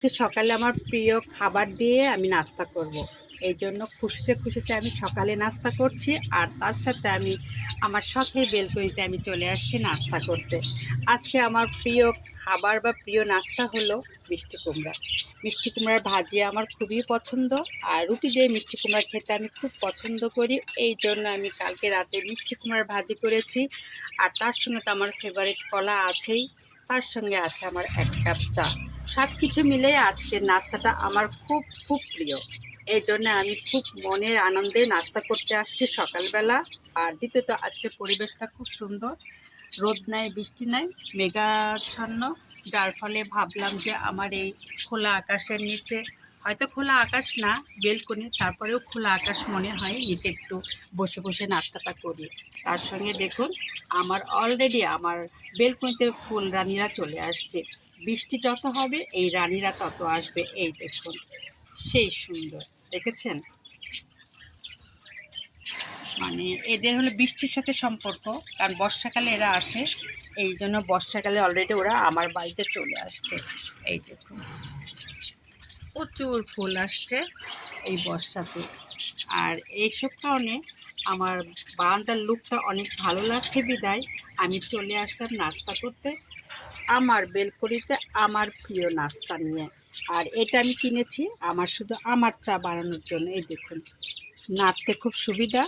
সকালে আমার প্রিয় খাবার দিয়ে আমি নাস্তা করব। এই জন্য খুশিতে খুশিতে আমি সকালে নাস্তা করছি, আর তার সাথে আমি আমার শখের বেলকনিতে আমি চলে আসছি নাস্তা করতে। আজকে আমার প্রিয় খাবার বা প্রিয় নাস্তা হলো মিষ্টি কুমড়া। মিষ্টি কুমড়ার ভাজি আমার খুবই পছন্দ, আর রুটি দিয়ে মিষ্টি কুমড়া খেতে আমি খুব পছন্দ করি। এই জন্য আমি কালকে রাতে মিষ্টি কুমড়ার ভাজি করেছি, আর তার সঙ্গে তো আমার ফেভারিট কলা আছেই, তার সঙ্গে আছে আমার 1 কাপ চা। সব কিছু মিলে আজকের নাস্তাটা আমার খুব খুব প্রিয়। এই জন্য আমি খুব মনের আনন্দে নাস্তা করতে আসছি সকালবেলা। আর দ্বিতীয়ত আজকের পরিবেশটা খুব সুন্দর, রোদ নাই বৃষ্টি নাই, মেঘাচ্ছন্ন, যার ফলে ভাবলাম যে আমার এই খোলা আকাশের নিচে, হয়তো খোলা আকাশ না বেলকনি, তারপরেও খোলা আকাশ মনে হয়, নিচে একটু বসে বসে নাস্তাটা করি। তার সঙ্গে দেখুন আমার অলরেডি আমার বেলকনিতে ফুল রানীরা চলে আসছে। বৃষ্টি যত হবে এই রানীরা তত আসবে। এই দেখুন, সেই সুন্দর, দেখেছেন? মানে এদের হলো বৃষ্টির সাথে সম্পর্ক, কারণ বর্ষাকালে এরা আসে, এই জন্য বর্ষাকালে অলরেডি ওরা আমার বাড়িতে চলে আসছে। এই দেখুন, প্রচুর ফুল আসছে এই বর্ষাতে। আর এইসব কারণে আমার বারান্দার লুকটা অনেক ভালো লাগছে বিদায় আমি চলে আসলাম নাস্তা করতে আমার বেলকনিতে আমার প্রিয় নাস্তা নিয়ে। আর এটা আমি কিনেছি আমার শুধু আমার চা বানানোর জন্য। এই দেখুন, নাড়তে খুব সুবিধা।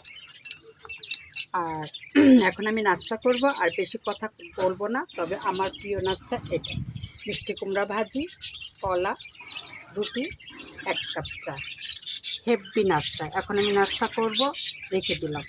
আর এখন আমি নাস্তা করব, আর বেশি কথা বলবো না, তবে আমার প্রিয় নাস্তা এটা, মিষ্টি কুমড়া ভাজি, কলা, রুটি, 1 কাপ চা। হেভি নাস্তা। এখন আমি নাস্তা করব, রেখে দিলাম।